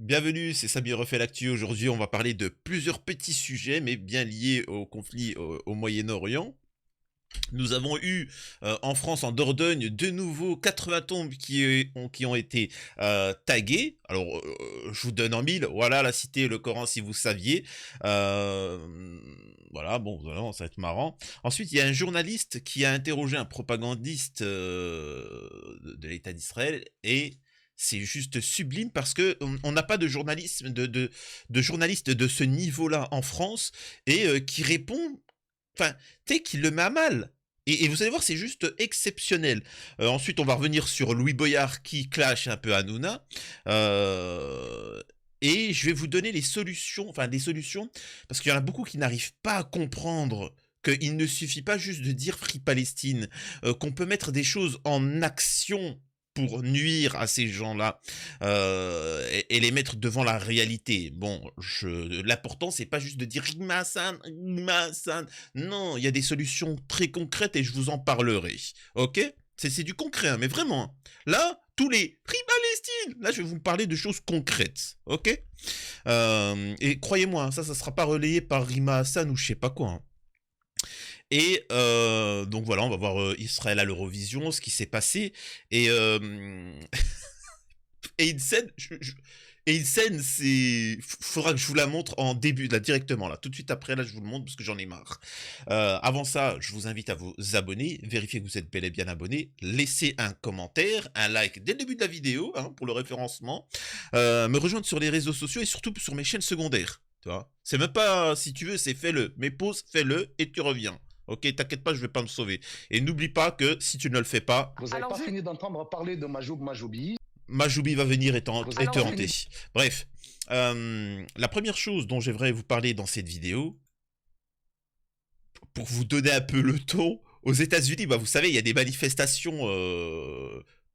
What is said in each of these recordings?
Bienvenue, c'est Samir refait l'actu. Aujourd'hui, on va parler de plusieurs petits sujets, mais bien liés au conflit au Moyen-Orient. Nous avons eu en France, en Dordogne, de nouveau 80 tombes qui ont été taguées. Alors, je vous donne en mille. Voilà la cité et le Coran si vous saviez. Euh, voilà, bon, voilà, ça va être marrant. Ensuite, il y a un journaliste qui a interrogé un propagandiste de l'État d'Israël et c'est juste sublime parce que on n'a pas de journalisme de journaliste de ce niveau-là en France et qui répond, enfin, tu sais, qui le met à mal. Et vous allez voir, c'est juste exceptionnel. Ensuite, on va revenir sur Louis Boyard qui clash un peu Hanouna. Et je vais vous donner les solutions, enfin des solutions, parce qu'il y en a beaucoup qui n'arrivent pas à comprendre qu'il ne suffit pas juste de dire Free Palestine, qu'on peut mettre des choses en action pour nuire à ces gens-là et les mettre devant la réalité. Bon, l'important, c'est pas juste de dire Rima Hassan, Rima Hassan. Non, il y a des solutions très concrètes et je vous en parlerai. Ok? C'est du concret, hein, mais vraiment. Hein. Là, tous les Free Palestine, là, je vais vous parler de choses concrètes. Ok? Et croyez-moi, hein, ça sera pas relayé par Rima Hassan ou je sais pas quoi. Hein. Et donc voilà, on va voir Israël à l'Eurovision, ce qui s'est passé. Et, et une scène, et une scène, faudra que je vous la montre en début, là, directement, là. Tout de suite après, là, je vous le montre parce que j'en ai marre. Avant ça, je vous invite à vous abonner, vérifiez que vous êtes bel et bien abonné, laissez un commentaire, un like dès le début de la vidéo, hein, pour le référencement, me rejoindre sur les réseaux sociaux et surtout sur mes chaînes secondaires. Tu vois, c'est même pas si tu veux, c'est fais-le. Mais pause, fais-le et tu reviens. Ok, t'inquiète pas, je vais pas me sauver. Et n'oublie pas que si tu ne le fais pas, vous n'avez pas fini d'entendre parler de Majoub Majoubi. Majoubi va venir et te hanter. Bref, la première chose dont j'aimerais vous parler dans cette vidéo, pour vous donner un peu le ton, aux États-Unis, bah vous savez, il y a des manifestations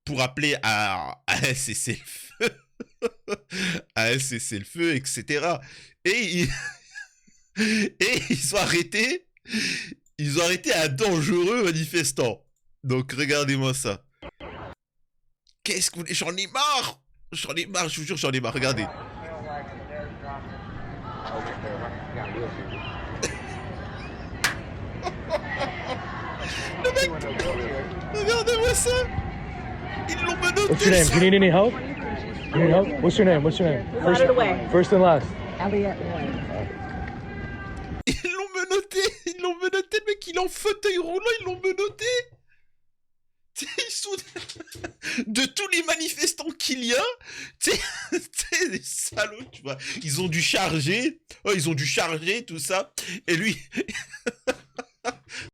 pour appeler à un cessez-le-feu, à un cessez-le-feu, etc. Et et ils ont arrêté. Ils ont arrêté un dangereux manifestant. Donc regardez-moi ça. Qu'est-ce que vous... J'en ai marre. J'en ai marre, je vous jure, j'en ai marre. Regardez. Le mec... Regardez-moi ça. Ils l'ont menotté. What's your name? Do you need any help? You need help? What's your name? What's your name? First and last. Ils l'ont menotté. Ils l'ont menotté. Le mec, il est en fauteuil roulant. Ils l'ont menotté. Ils sont... de tous les manifestants qu'il y a, t'es des salauds, tu vois. Ils ont dû charger, tout ça. Et lui, oh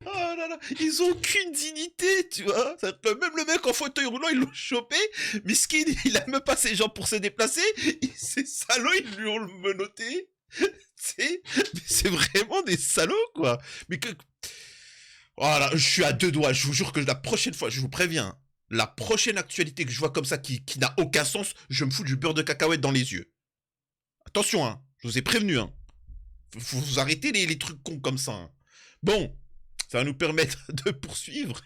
là là, ils ont aucune dignité, tu vois. Même le mec en fauteuil roulant, ils l'ont chopé. Miskin, il a même pas ses jambes pour se déplacer. Ces salauds, ils lui ont menotté. C'est vraiment des salauds, quoi. Mais que... Voilà, je suis à deux doigts. Je vous jure que la prochaine fois, je vous préviens, la prochaine actualité que je vois comme ça qui n'a aucun sens, je me fous du beurre de cacahuète dans les yeux. Attention, hein, je vous ai prévenu. Hein. Faut vous arrêter les trucs cons comme ça. Hein. Bon, ça va nous permettre de poursuivre.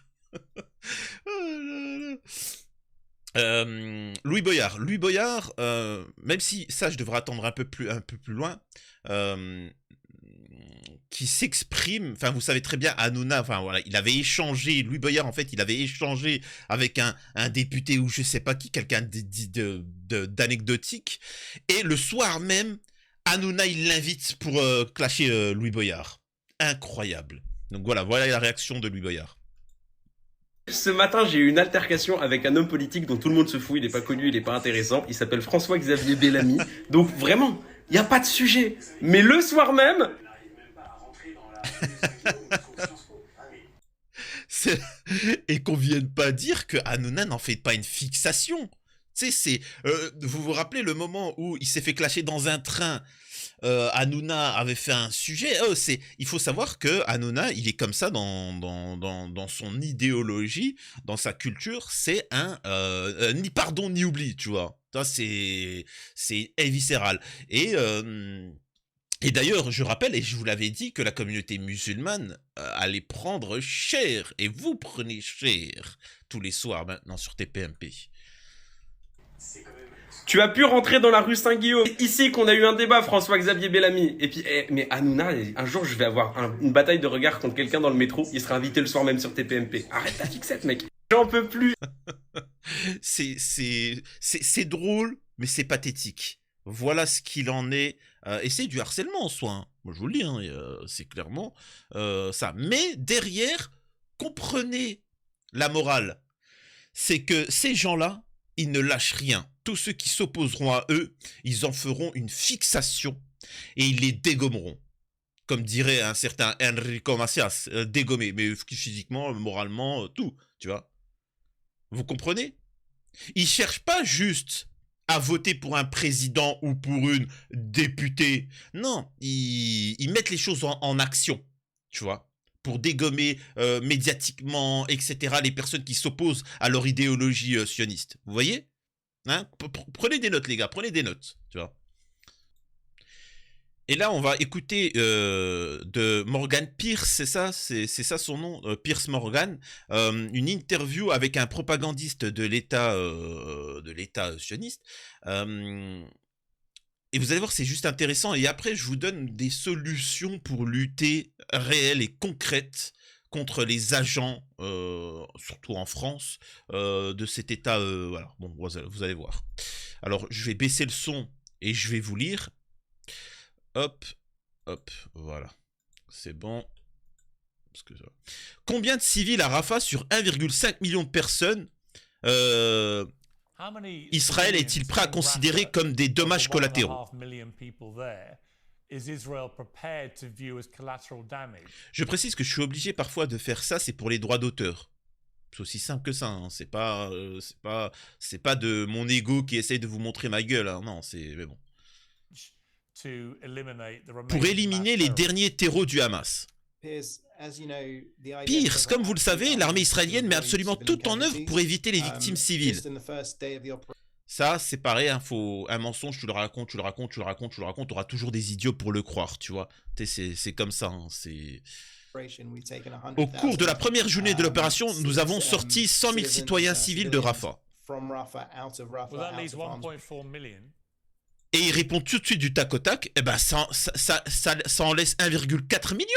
Louis Boyard. Louis Boyard, même si ça, je devrais attendre un peu plus loin, qui s'exprime, enfin vous savez très bien, Hanouna, enfin voilà, il avait échangé, Louis Boyard en fait, il avait échangé avec un député ou je sais pas qui, quelqu'un d'anecdotique, et le soir même, Hanouna il l'invite pour clasher Louis Boyard. Incroyable. Donc voilà la réaction de Louis Boyard. Ce matin, j'ai eu une altercation avec un homme politique dont tout le monde se fout, il n'est pas connu, il n'est pas intéressant, il s'appelle François-Xavier Bellamy, donc vraiment, il n'y a pas de sujet. Mais le soir même... Et qu'on vienne pas dire que Hanouna n'en fait pas une fixation. Tu sais, vous vous rappelez le moment où il s'est fait clasher dans un train, Hanouna avait fait un sujet. Il faut savoir que Hanouna, il est comme ça dans son idéologie, dans sa culture, c'est ni pardon ni oubli, tu vois. Ça, c'est viscéral. Et d'ailleurs, je rappelle, et je vous l'avais dit, que la communauté musulmane allait prendre cher, et vous prenez cher tous les soirs maintenant sur TPMP. Tu as pu rentrer dans la rue Saint-Guillaume. C'est ici qu'on a eu un débat, François-Xavier Bellamy. Et puis, mais Hanouna, un jour, je vais avoir une bataille de regard contre quelqu'un dans le métro. Il sera invité le soir même sur TPMP. Arrête ta fixette, mec. J'en peux plus. C'est drôle, mais c'est pathétique. Voilà ce qu'il en est. Et c'est du harcèlement en soi. Hein. Moi, je vous le dis, hein, c'est clairement ça. Mais derrière, comprenez la morale. C'est que ces gens-là, ils ne lâchent rien. Tous ceux qui s'opposeront à eux, ils en feront une fixation et ils les dégommeront. Comme dirait un certain Enrico Macias, dégommer, mais physiquement, moralement, tout, tu vois. Vous comprenez? Ils cherchent pas juste à voter pour un président ou pour une députée. Non, ils mettent les choses en action, tu vois, pour dégommer médiatiquement, etc., les personnes qui s'opposent à leur idéologie sioniste. Vous voyez, hein? Prenez des notes, les gars, prenez des notes, tu vois. Et là, on va écouter de Morgan Pierce, c'est ça son nom, Pierce Morgan, une interview avec un propagandiste de l'État sioniste. Et vous allez voir, c'est juste intéressant. Et après, je vous donne des solutions pour lutter réelles et concrètes contre les agents, surtout en France, de cet État. Voilà, bon, vous allez voir. Alors, je vais baisser le son et je vais vous lire. Hop, hop, voilà. C'est bon. Parce que... Combien de civils à Rafah sur 1,5 million de personnes Israël est-il prêt à considérer comme des dommages collatéraux? Je précise que je suis obligé parfois de faire ça, c'est pour les droits d'auteur. C'est aussi simple que ça, hein. C'est pas de mon ego qui essaye de vous montrer ma gueule, hein. Non, c'est... Mais bon. Pour éliminer les derniers terreaux du Hamas. Pierce, comme vous le savez, l'armée israélienne met absolument tout en œuvre pour éviter les victimes civiles. Ça, c'est pareil, hein, un mensonge, tu le racontes, tu le auras toujours des idiots pour le croire, tu vois. C'est comme ça, hein, c'est... Au cours de la première journée de l'opération, nous avons sorti 100 000 citoyens civils de Rafah. Et il répond tout de suite du tac au tac, eh ben ça en laisse 1,4 million.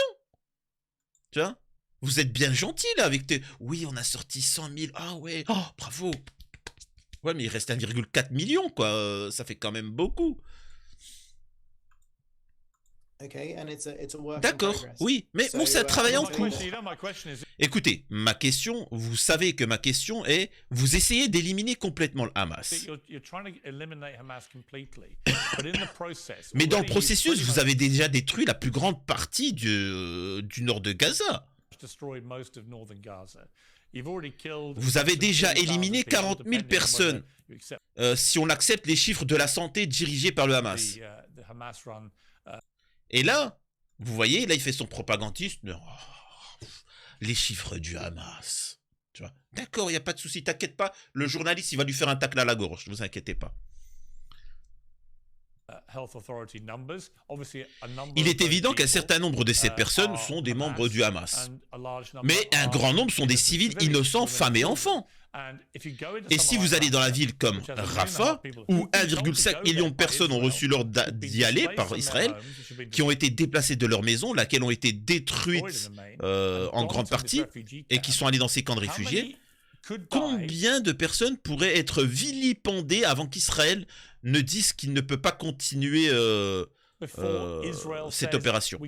Tu vois? Vous êtes bien gentil là avec tes... Oui, on a sorti 100 000, ah ouais, oh, bravo. Ouais, mais il reste 1,4 million, quoi, ça fait quand même beaucoup. D'accord, oui, mais bon, c'est un travail en cours. Écoutez, ma question, vous savez que ma question est, vous essayez d'éliminer complètement le Hamas. Mais dans le processus, vous avez déjà détruit la plus grande partie du nord de Gaza. Vous avez déjà éliminé 40 000 personnes, si on accepte les chiffres de la santé dirigés par le Hamas. Et là, vous voyez, là il fait son propagandiste. Oh, les chiffres du Hamas. Tu vois. D'accord, il n'y a pas de souci, t'inquiète pas. Le journaliste, il va lui faire un tacle à la gorge, ne vous inquiétez pas. Il est évident qu'un certain nombre de ces personnes sont des membres du Hamas. Mais un grand nombre sont des civils innocents, femmes et enfants. Et si vous allez dans la ville comme Rafah, où 1,5 million de personnes ont reçu l'ordre d'y aller par Israël, qui ont été déplacées de leur maison, laquelle ont été détruites en grande partie, et qui sont allées dans ces camps de réfugiés, combien de personnes pourraient être vilipendées avant qu'Israël ne dise qu'il ne peut pas continuer cette opération?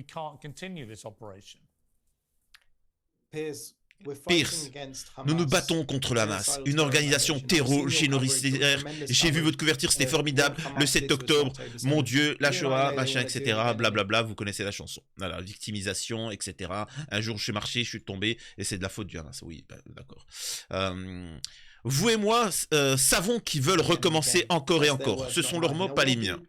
Pierce, nous nous battons contre le Hamas, une organisation terror-génocidaire. J'ai vu votre couverture, c'était formidable. Le 7 octobre, mon Dieu, la Shoah, machin, etc. Blablabla, vous connaissez la chanson. Voilà, victimisation, etc. Un jour, je suis marché, je suis tombé, et c'est de la faute du Hamas. Oui, d'accord. Vous et moi savons qu'ils veulent recommencer encore et encore. Ce sont leurs mots, pas les miens.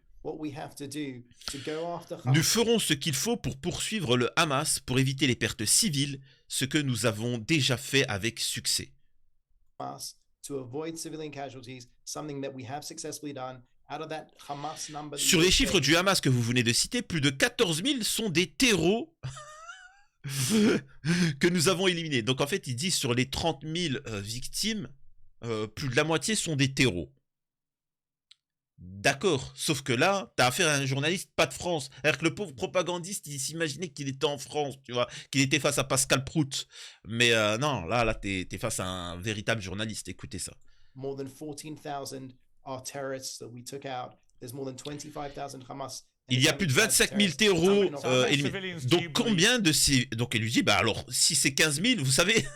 Nous ferons ce qu'il faut pour poursuivre le Hamas, pour éviter les pertes civiles, ce que nous avons déjà fait avec succès. Sur les chiffres du Hamas que vous venez de citer, plus de 14 000 sont des terreaux que nous avons éliminés. Donc en fait, ils disent sur les 30 000 victimes, plus de la moitié sont des terreaux. D'accord, sauf que là, t'as affaire à un journaliste pas de France. Alors que le pauvre propagandiste, il s'imaginait qu'il était en France, tu vois, qu'il était face à Pascal Prout. Mais non, là, t'es face à un véritable journaliste. Écoutez ça. More than 14,000 are terrorists that we took out. There's more than 25,000 Hamas. Il y a plus de 25 000 terreaux éliminés. Donc combien de ces... Donc il lui dit, bah alors, si c'est 15 000, vous savez,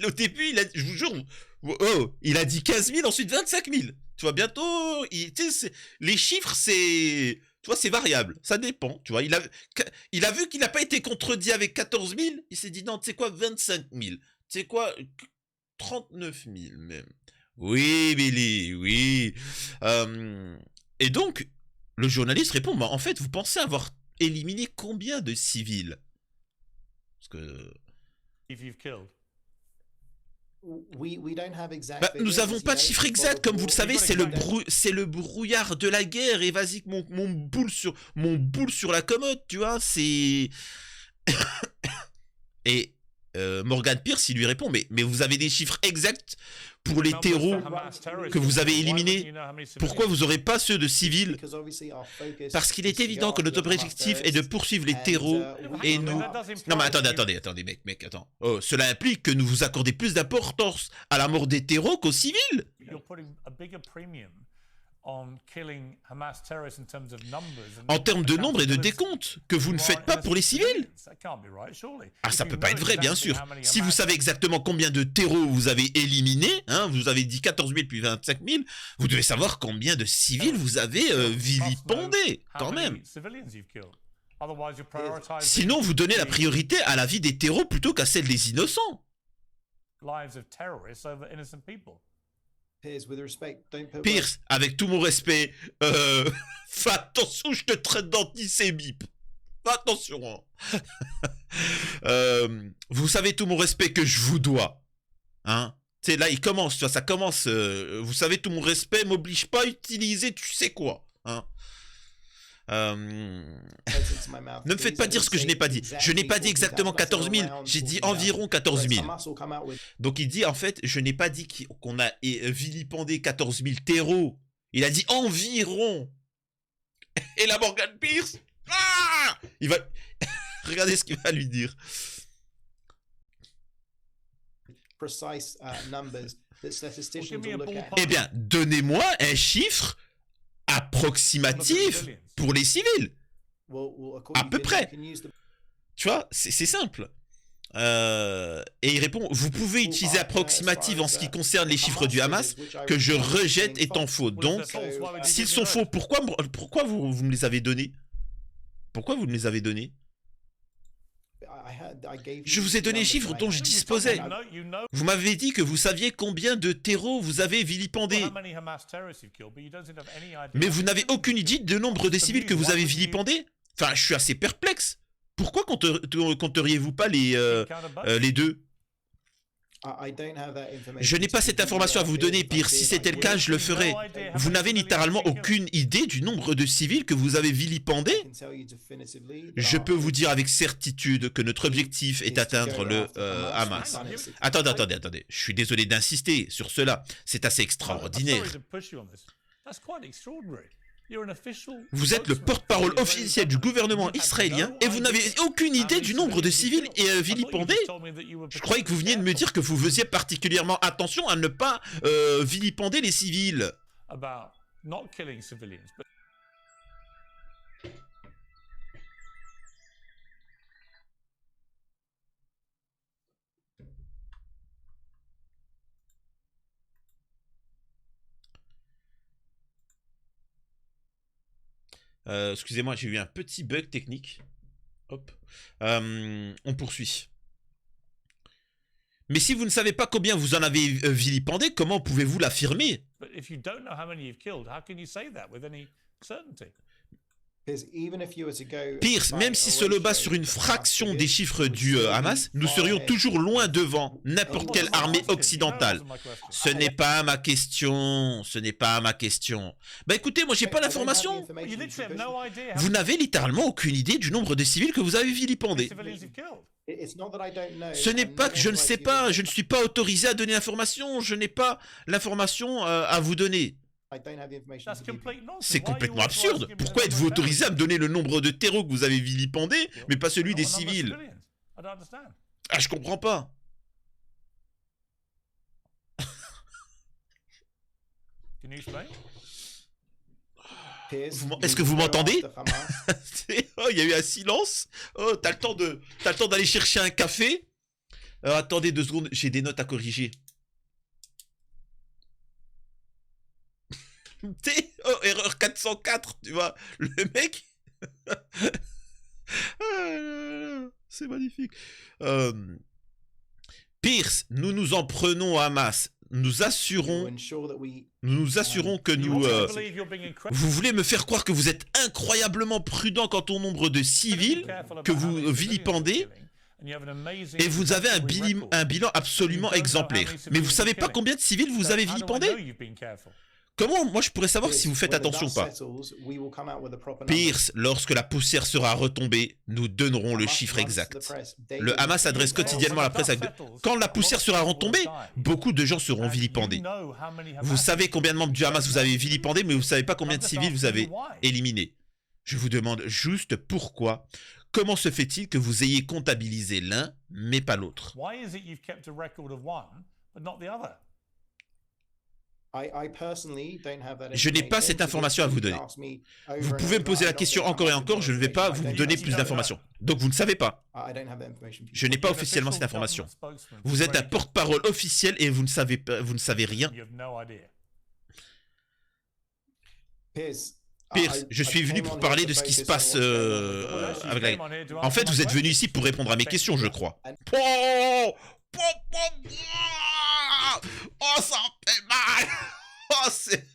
au début, je vous jure, il a dit 15 000, ensuite 25 000. Tu vois, bientôt, les chiffres, c'est... Tu vois, c'est variable, ça dépend, tu vois. Il a vu qu'il n'a pas été contredit avec 14 000, il s'est dit, non, tu sais quoi, 25 000. Tu sais quoi, 39 000 même. Oui, Billy, oui. Et donc... Le journaliste répond, bah, en fait, vous pensez avoir éliminé combien de civils? Parce que... nous n'avons pas de chiffre exact, comme vous le savez, c'est le brouillard de la guerre, et vas-y, mon boule sur la commode, tu vois, c'est... Et Morgan Pierce, il lui répond, mais vous avez des chiffres exacts pour les terreaux que vous avez éliminés? Pourquoi vous n'aurez pas ceux de civils? Parce qu'il est évident que notre objectif est de poursuivre les terreaux et nous... Non mais attendez, mec, attends. Oh, cela implique que nous vous accordez plus d'importance à la mort des terreaux qu'aux civils. En termes de nombre et de décompte, que vous ne faites pas pour les civils. Ah, ça peut pas être vrai, bien sûr. Si vous savez exactement combien de terreaux vous avez éliminés, hein, vous avez dit 14 000 puis 25 000, vous devez savoir combien de civils vous avez vilipendés, quand même. Sinon, vous donnez la priorité à la vie des terreaux plutôt qu'à celle des innocents. Pierce, avec tout mon respect, fais attention, je te traite d'antisémite. Fais attention. Vous savez tout mon respect que je vous dois. Hein? Tu sais, là, il commence, tu vois, ça commence. Vous savez tout mon respect m'oblige pas à utiliser tu sais quoi. Hein? Ne me faites pas dire ce que je n'ai pas dit. Je n'ai pas dit exactement 14 000, j'ai dit environ 14 000. Donc il dit en fait, je n'ai pas dit qu'on a vilipendé 14 000 terreaux. Il a dit environ. Et la Morgan Pierce, il va... Regardez ce qu'il va lui dire. Eh bien, donnez-moi un chiffre approximatif pour les civils. À peu près. Tu vois, c'est simple. Et il répond, vous pouvez utiliser approximative en ce qui concerne les chiffres du Hamas, que je rejette étant faux. Donc, s'ils sont faux, pourquoi vous me les avez donnés? Pourquoi vous me les avez donnés? Je vous ai donné les chiffres dont je disposais. Vous m'avez dit que vous saviez combien de terreaux vous avez vilipendés. Mais vous n'avez aucune idée du nombre de civils que vous avez vilipendés? Enfin, je suis assez perplexe. Pourquoi compteriez-vous pas les deux? Je n'ai pas cette information à vous donner, Pierre. Si c'était le cas, je le ferais. Vous n'avez littéralement aucune idée du nombre de civils que vous avez vilipendés? Je peux vous dire avec certitude que notre objectif est d'atteindre le Hamas. Attendez. Je suis désolé d'insister sur cela. C'est assez extraordinaire. Vous êtes le porte-parole officiel du gouvernement israélien et vous n'avez aucune idée du nombre de civils vilipendés. Je croyais que vous veniez de me dire que vous faisiez particulièrement attention à ne pas vilipender les civils. Excusez-moi, j'ai eu un petit bug technique. Hop. On poursuit. Mais si vous ne savez pas combien vous en avez vilipendé, comment pouvez-vous l'affirmer? Pierce, même si cela base sur une fraction des chiffres du Hamas, nous serions toujours loin devant n'importe quelle armée occidentale. Ce n'est pas ma question. Bah écoutez, moi j'ai pas l'information. Vous n'avez littéralement aucune idée du nombre de civils que vous avez vilipendés. Ce n'est pas que je ne sais pas, je ne suis pas autorisé à donner l'information, je n'ai pas l'information à vous donner. I don't have the information That's to give you. complete nonsense. C'est Why are you complètement authorised to absurde. give me Pourquoi the êtes-vous number of autorisé à me donner le nombre de terreaux que vous avez vilipendés, terrorists? mais pas celui des Not the number of civils? civilians. I don't understand. Ah, je comprends pas. Can you explain? Piers, Est-ce we que vous will go m'entendez? after Hamas. Oh, il y a eu un silence. Oh, t'as le temps d'aller chercher un café. Attendez 2 secondes, j'ai des notes à corriger. Oh, erreur 404, tu vois. Le mec. C'est magnifique. Pierce, nous nous en prenons à Hamas. Nous To assurons ensure that we que You nous... want me to believe you're being incredible vous voulez me faire croire que vous êtes incroyablement prudent quant au nombre de civils careful que about how vous many civilians vilipendez, you're killing, and you have an amazing et vous avez un, exemplary record. un bilan absolument exemplaire. Mais vous savez pas combien de civils vous So avez how do I vilipendés? know you've been careful? Comment moi je pourrais savoir si vous faites When the attention ou dust pas? settles, we will come out with a proper number. Pierce, lorsque la poussière sera retombée, nous donnerons le Hamas chiffre runs the exact. press daily. Le Hamas adresse quotidiennement la presse avec... Quand la poussière sera retombée, beaucoup de gens seront And vilipendés. you know how many Vous Hamas savez combien de membres du Hamas vous avez vilipendés, mais vous savez pas combien I'm de just civils vous asking avez you why. éliminés. Je vous demande juste pourquoi. Comment se fait-il que vous ayez comptabilisé l'un, mais pas l'autre? Why is it you've kept a record of one, but not the other? I personally don't have that Je n'ai pas information, cette so information à vous you can donner. ask me over Vous and pouvez me over. poser I'm la not question going to encore et come up with encore, je ne vais pas information. vous I donner don't plus have d'informations. Donc vous ne savez pas. I don't have that information for you. Je n'ai pas You're an officiellement official cette information. government spokesman. Vous êtes un Very good. porte-parole officiel et vous ne savez pas, vous ne savez rien. You have no idea. Pierce, Pierce, je suis venu pour parler de ce qui se passe avec la... En fait, vous êtes venu ici pour répondre à mes questions, je crois. Oh, oh, ça fait mal. Oh, c'est...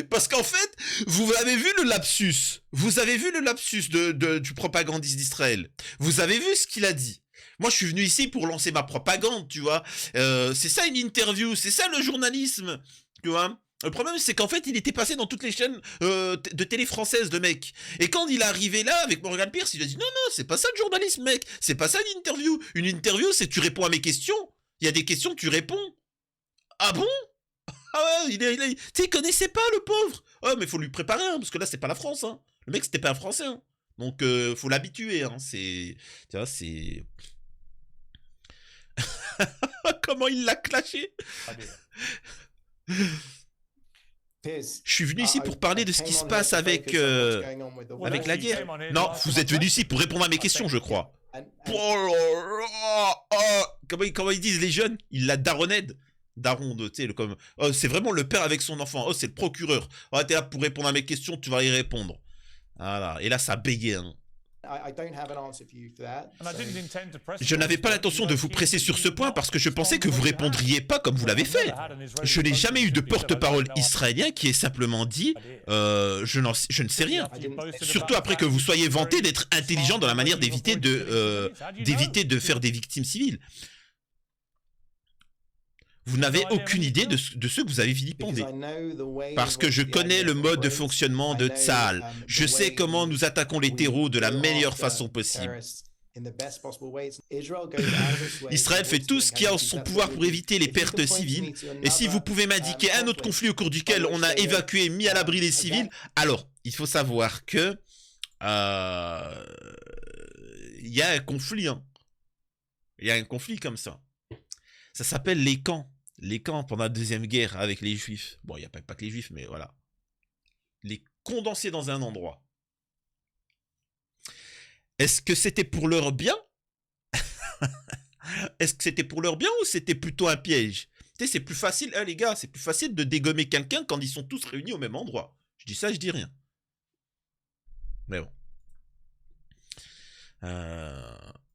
Parce qu'en fait, vous avez vu le lapsus. Vous avez vu le lapsus du propagandiste d'Israël. Vous avez vu ce qu'il a dit. Moi, je suis venu ici pour lancer ma propagande, tu vois. C'est ça une interview, c'est ça le journalisme, tu vois. Le problème, c'est qu'en fait, il était passé dans toutes les chaînes de télé françaises, le mec. Et quand il est arrivé là, avec Morgan Pierce, il a dit non, non, c'est pas ça le journalisme, mec. C'est pas ça une interview. Une interview, c'est tu réponds à mes questions. Il y a des questions, tu réponds. Ah bon? Ah ouais, il connaissait pas, le pauvre. Oh, mais faut lui préparer, hein, parce que là, c'est pas la France, hein. Le mec, c'était pas un Français, hein. Donc, faut l'habituer, hein. C'est... Tu vois, c'est... Comment il l'a clashé? Pierce, Je suis venu ici pour parler de ce qui se passe avec la guerre. Non, vous êtes venu ici pour répondre à mes questions, je crois. Oh là là, oh, comment ils disent les jeunes? Il la daronnade. Daronde, tu sais, comme... Oh, c'est vraiment le père avec son enfant. Oh, c'est le procureur. Oh, t'es là pour répondre à mes questions, tu vas y répondre. Voilà. Et là, ça bégait, hein. Je n'avais pas l'intention de vous presser sur ce point parce que je pensais que vous répondriez pas comme vous l'avez fait. Je n'ai jamais eu de porte-parole israélien qui ait simplement dit je ne sais rien. Surtout après que vous soyez vanté d'être intelligent dans la manière d'éviter de faire des victimes civiles. Vous n'avez aucune idée de ceux que vous avez vilipendés. Parce que je connais le mode de fonctionnement de Tsahal. Je sais comment nous attaquons les terreaux de la meilleure façon possible. Israël fait tout ce qui est en son pouvoir pour éviter les pertes civiles. Et si vous pouvez m'indiquer un autre conflit au cours duquel on a évacué et mis à l'abri les civils, alors, il faut savoir que... il y a un conflit. Hein. Il y a un conflit comme ça. Ça s'appelle les camps. Les camps pendant la Deuxième Guerre avec les Juifs. Bon, il n'y a pas que les Juifs, mais voilà. Les condenser dans un endroit. Est-ce que c'était pour leur bien? Est-ce que c'était pour leur bien ou c'était plutôt un piège? Tu sais, c'est plus facile, hein, les gars, c'est plus facile de dégommer quelqu'un quand ils sont tous réunis au même endroit. Je dis ça, je dis rien. Mais bon.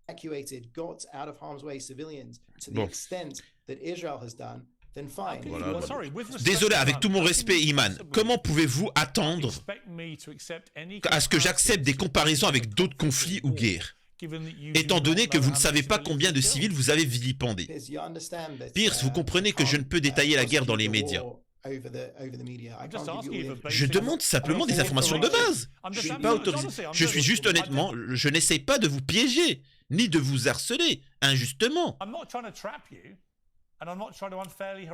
Evacuated, got out of harm's way civilians to the Bon. extent that Israel has done, then fine. Voilà. Sorry, with respect, Désolé, avec tout mon respect, Iman, comment pouvez-vous attendre expect me to accept any à ce que j'accepte des comparaisons avec d'autres conflits ou guerres, given that you étant do donné not que know vous ne how savez many pas combien de civilians civils vous avez vilipendés? Pierce, you understand that, Pierce, vous comprenez que je ne peux détailler la guerre dans les médias. over the media. I I'm just can't give asking you you all for the Je basic- demande simplement des informations de base. I'm Je just- suis pas autorisé. Je suis juste honnêtement, je n'essaye pas de vous piéger, ni de vous harceler, injustement. I'm not trying to trap you.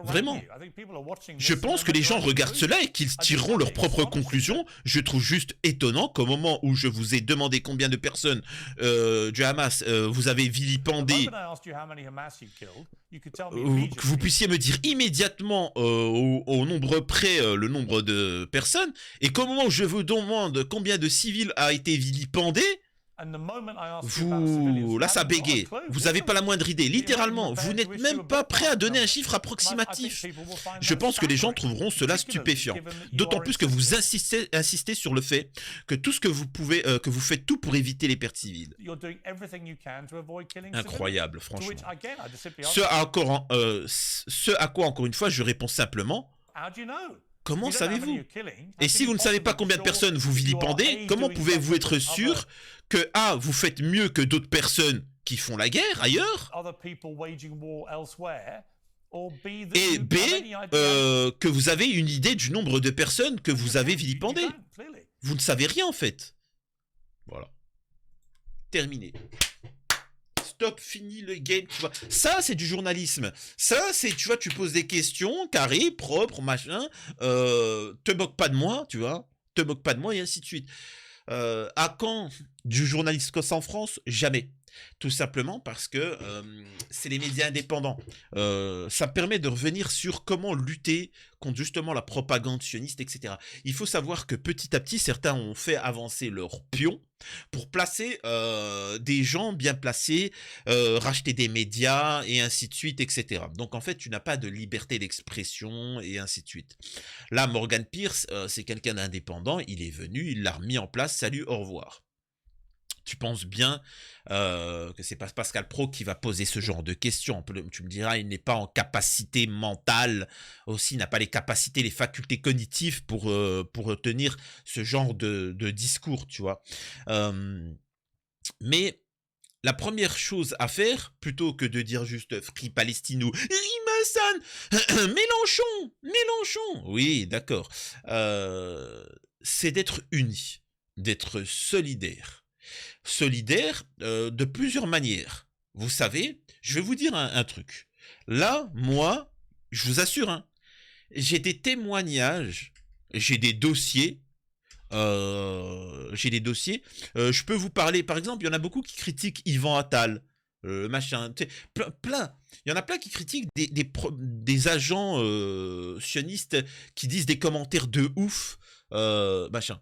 Vraiment. Je pense que les gens regardent cela et qu'ils tireront leurs propres conclusions. Je trouve juste étonnant qu'au moment où je vous ai demandé combien de personnes du Hamas vous avez vilipendé, que vous puissiez me dire immédiatement au nombre près le nombre de personnes, et qu'au moment où je vous demande combien de civils a été vilipendé, là ça bégaye, vous n'avez pas la moindre idée, littéralement, vous n'êtes même pas prêt à donner un chiffre approximatif. Je pense que les gens trouveront cela stupéfiant, d'autant plus que vous insistez sur le fait que tout ce que vous pouvez, que vous faites tout pour éviter les pertes civiles. Incroyable, franchement. Ce à quoi, encore une fois, je réponds simplement, comment savez-vous? Et si vous ne savez pas combien de personnes vous vilipendez, comment pouvez-vous être sûr que A, vous faites mieux que d'autres personnes qui font la guerre ailleurs, et B, que vous avez une idée du nombre de personnes que vous avez vilipendées? Vous ne savez rien en fait. Voilà. Terminé. Stop, fini le game, tu vois. Ça, c'est du journalisme. Ça, c'est, tu vois, tu poses des questions, carré, propre, machin. Te moque pas de moi, tu vois. Te moque pas de moi, et ainsi de suite. À quand du journalisme en France? Jamais. Tout simplement parce que c'est les médias indépendants. Ça permet de revenir sur comment lutter contre justement la propagande sioniste, etc. Il faut savoir que petit à petit, certains ont fait avancer leurs pions pour placer des gens bien placés, racheter des médias, et ainsi de suite, etc. Donc en fait, tu n'as pas de liberté d'expression, et ainsi de suite. Là, Morgan Pierce, c'est quelqu'un d'indépendant, il est venu, il l'a remis en place, salut, au revoir. Tu penses bien que c'est pas Pascal Praud qui va poser ce genre de questions. Tu me diras, il n'est pas en capacité mentale, aussi, il n'a pas les capacités, les facultés cognitives pour tenir ce genre de discours, tu vois. Mais la première chose à faire, plutôt que de dire juste Free Palestine ou Hassan, Mélenchon, oui, d'accord, c'est d'être unis, d'être solidaire. Solidaire de plusieurs manières. Vous savez, je vais vous dire un truc. Là, moi, je vous assure, hein, j'ai des témoignages, j'ai des dossiers. Je peux vous parler, par exemple, il y en a beaucoup qui critiquent Yvan Attal, machin, plein. Il y en a plein qui critiquent des agents sionistes qui disent des commentaires de ouf, machin.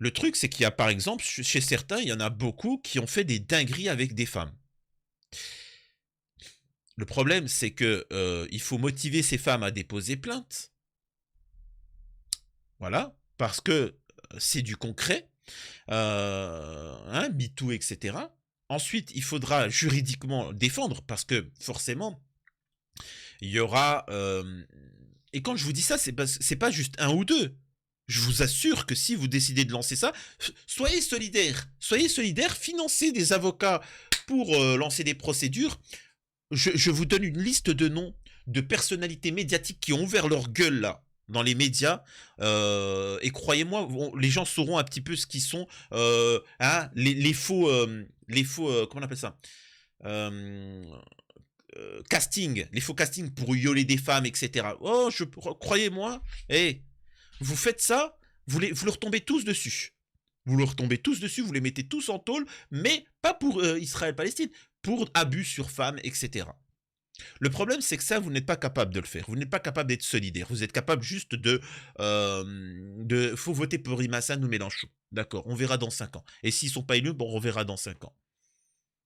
Le truc, c'est qu'il y a, par exemple, chez certains, il y en a beaucoup qui ont fait des dingueries avec des femmes. Le problème, c'est que il faut motiver ces femmes à déposer plainte. Voilà, parce que c'est du concret, MeToo, etc. Ensuite, il faudra juridiquement défendre, parce que forcément, il y aura... et quand je vous dis ça, c'est pas juste un ou deux. Je vous assure que si vous décidez de lancer ça, soyez solidaires, financez des avocats pour lancer des procédures. Je vous donne une liste de noms de personnalités médiatiques qui ont ouvert leur gueule là, dans les médias, et croyez-moi, les gens sauront un petit peu ce qu'ils sont, les faux, comment on appelle ça, casting, les faux castings pour violer des femmes, etc. Oh, croyez-moi, vous faites ça, vous leur tombez tous dessus. Vous les mettez tous en tôle, mais pas pour Israël-Palestine, pour abus sur femmes, etc. Le problème, c'est que ça, vous n'êtes pas capable de le faire. Vous n'êtes pas capable d'être solidaire. Vous êtes capable juste faut voter pour Hassan ou Mélenchon. D'accord, on verra dans 5 ans. Et s'ils ne sont pas élus, bon, on verra dans 5 ans.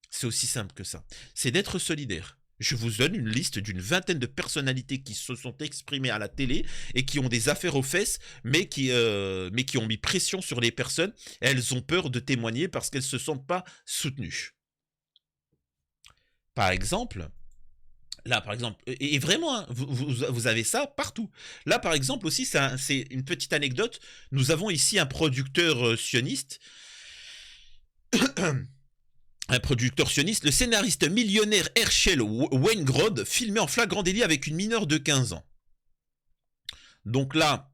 C'est aussi simple que ça. C'est d'être solidaire. Je vous donne une liste d'une vingtaine de personnalités qui se sont exprimées à la télé et qui ont des affaires aux fesses, mais qui ont mis pression sur les personnes. Elles ont peur de témoigner parce qu'elles ne se sentent pas soutenues. Par exemple, là, par exemple, et vraiment, hein, vous avez ça partout. Là, par exemple, aussi, c'est une petite anecdote. Nous avons ici un producteur sioniste. Un producteur sioniste, le scénariste millionnaire Herschel Weingrod, filmé en flagrant délit avec une mineure de 15 ans. Donc là,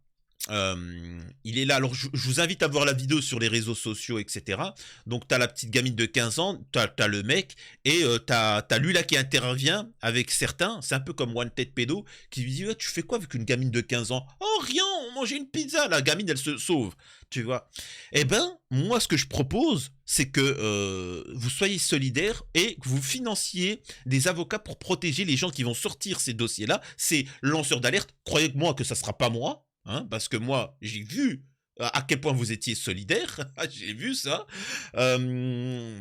Il est là. Alors, je vous invite à voir la vidéo sur les réseaux sociaux, etc. Donc, t'as la petite gamine de 15 ans, t'as le mec, et t'as lui là qui intervient avec certains. C'est un peu comme One Tête Pédo, qui lui dit ouais, tu fais quoi avec une gamine de 15 ans? Oh, rien, on mangeait une pizza. La gamine, elle se sauve, tu vois. Eh ben, moi, ce que je propose, c'est que vous soyez solidaires et que vous financiez des avocats pour protéger les gens qui vont sortir ces dossiers-là. C'est lanceur d'alerte. Croyez-moi que ça sera pas moi. Hein, parce que moi, j'ai vu à quel point vous étiez solidaire. J'ai vu ça. Malgré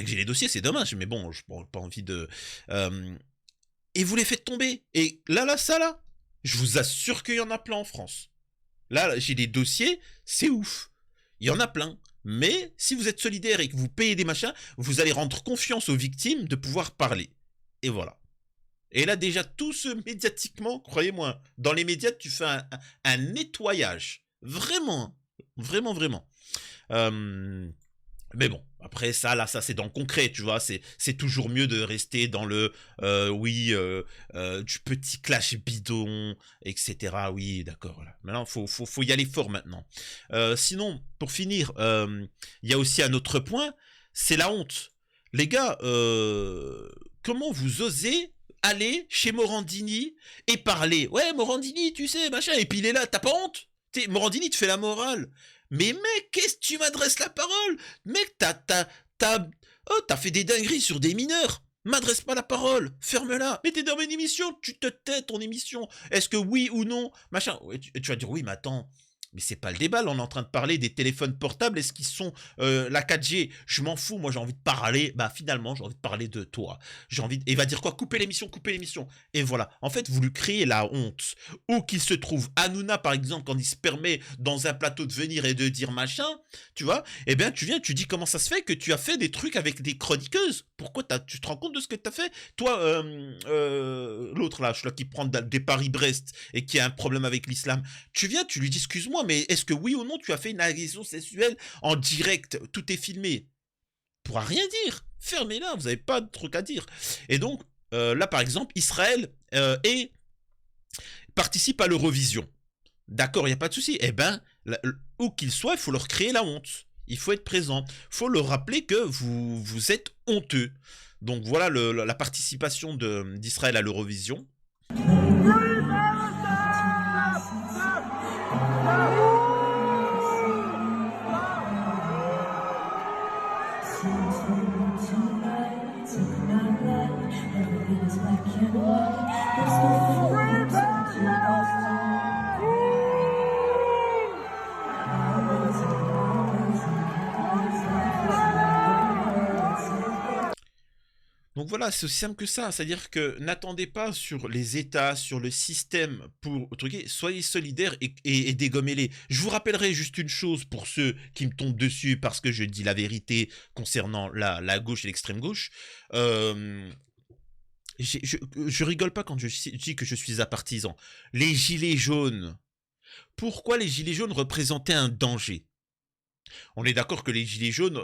que j'ai les dossiers, c'est dommage. Mais bon, je n'ai pas envie de... et vous les faites tomber. Et là, ça, là, je vous assure qu'il y en a plein en France. Là, j'ai des dossiers, c'est ouf. Il y en a plein. Mais si vous êtes solidaire et que vous payez des machins, vous allez rendre confiance aux victimes de pouvoir parler. Et voilà. Et là, déjà, tout ce médiatiquement, croyez-moi, dans les médias, tu fais un nettoyage. Vraiment. Vraiment, vraiment. Mais bon, après ça, là, ça c'est dans le concret, tu vois. C'est toujours mieux de rester dans le du petit clash bidon, etc. Oui, d'accord. Voilà. Maintenant, faut y aller fort maintenant. Sinon, pour finir, il y a aussi un autre point, c'est la honte. Les gars, comment vous osez aller chez Morandini et parler? Ouais, Morandini, tu sais, machin. Et puis il est là, t'as pas honte? Morandini te fait la morale. Mais mec, qu'est-ce que tu m'adresses la parole? Mec, t'as fait des dingueries sur des mineurs. M'adresse pas la parole. Ferme-la. Mais t'es dans une émission. Tu te tais, ton émission. Est-ce que oui ou non? Machin. Ouais, tu vas dire oui, mais attends. Mais c'est pas le débat, là, on est en train de parler des téléphones portables, est-ce qu'ils sont la 4G? Je m'en fous, moi j'ai envie de parler, bah finalement j'ai envie de parler de toi. Et il va dire quoi? Couper l'émission. Et voilà, en fait vous lui créez la honte. Où qu'il se trouve, Hanouna par exemple, quand il se permet dans un plateau de venir et de dire machin, tu vois, eh bien tu viens, tu dis comment ça se fait que tu as fait des trucs avec des chroniqueuses? Pourquoi tu te rends compte de ce que tu as fait? Toi, l'autre là, qui prend des Paris-Brest et qui a un problème avec l'islam, tu viens, tu lui dis excuse-moi, mais est-ce que oui ou non tu as fait une agression sexuelle en direct? Tout est filmé. Il pourra rien dire. Fermez-la, vous n'avez pas de truc à dire. Et donc, là par exemple, Israël participe à l'Eurovision. D'accord, il n'y a pas de souci. Eh ben, où qu'ils soient, il faut leur créer la honte. Il faut être présent. Il faut leur rappeler que vous êtes honteux. Donc voilà la participation d'Israël à l'Eurovision. Donc voilà, c'est aussi simple que ça. C'est-à-dire que n'attendez pas sur les États, sur le système pour truquer. Soyez solidaires et dégommez-les. Je vous rappellerai juste une chose pour ceux qui me tombent dessus parce que je dis la vérité concernant la gauche et l'extrême gauche. Je rigole pas quand je dis que je suis un partisan. Les gilets jaunes. Pourquoi les gilets jaunes représentaient un danger? On est d'accord que les gilets jaunes,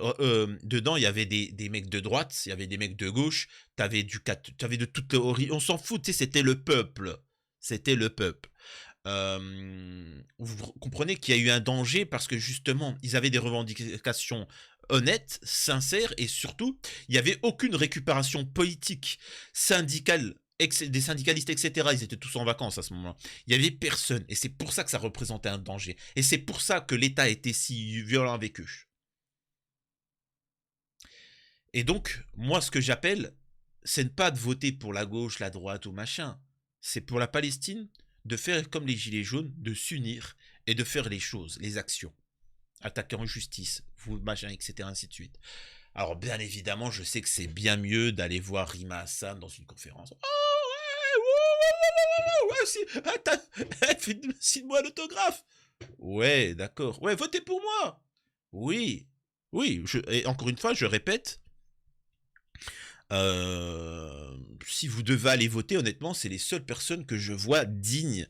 dedans, il y avait des mecs de droite, il y avait des mecs de gauche, t'avais de toutes théories. On s'en fout, tu sais, c'était le peuple. C'était le peuple. Vous comprenez qu'il y a eu un danger parce que justement, ils avaient des revendications honnêtes, sincères, et surtout, il n'y avait aucune récupération politique, syndicale, des syndicalistes, etc. Ils étaient tous en vacances à ce moment-là. Il n'y avait personne. Et c'est pour ça que ça représentait un danger. Et c'est pour ça que l'État était si violent avec eux. Et donc, moi, ce que j'appelle, c'est pas de voter pour la gauche, la droite ou machin. C'est pour la Palestine de faire comme les gilets jaunes, de s'unir et de faire les choses, les actions. Attaquer en justice, vous, machin, etc. ainsi de suite. Alors, bien évidemment, je sais que c'est bien mieux d'aller voir Rima Hassan dans une conférence. Signe-moi l'autographe. Ouais, d'accord. Ouais, votez pour moi. Oui, oui. Et encore une fois, je répète, si vous devez aller voter, honnêtement, c'est les seules personnes que je vois dignes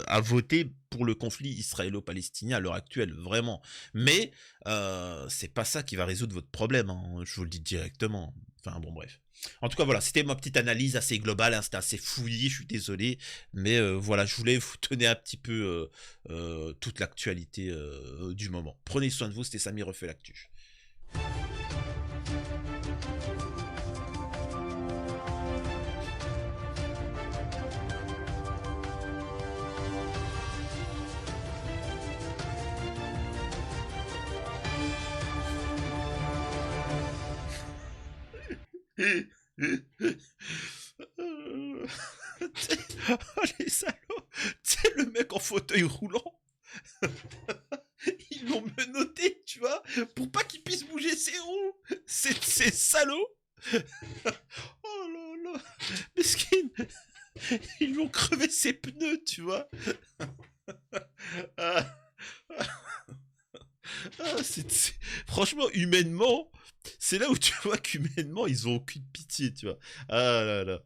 à voter pour le conflit israélo-palestinien à l'heure actuelle, vraiment. Mais c'est pas ça qui va résoudre votre problème, hein, je vous le dis directement. Enfin bon, bref. En tout cas, voilà, c'était ma petite analyse assez globale, hein, c'était assez fouillis, je suis désolé, mais voilà, je voulais vous donner un petit peu toute l'actualité du moment. Prenez soin de vous, c'était Samy refait l'actu. Oh, les salauds. Tu sais, le mec en fauteuil roulant, ils l'ont menotté, tu vois, pour pas qu'il puisse bouger ses roues. C'est salaud. Oh là là, mesquine. Ils lui ont crevé ses pneus, tu vois. Ah, franchement, humainement, c'est là où tu vois qu'humainement, ils ont aucune pitié, tu vois. Ah là là.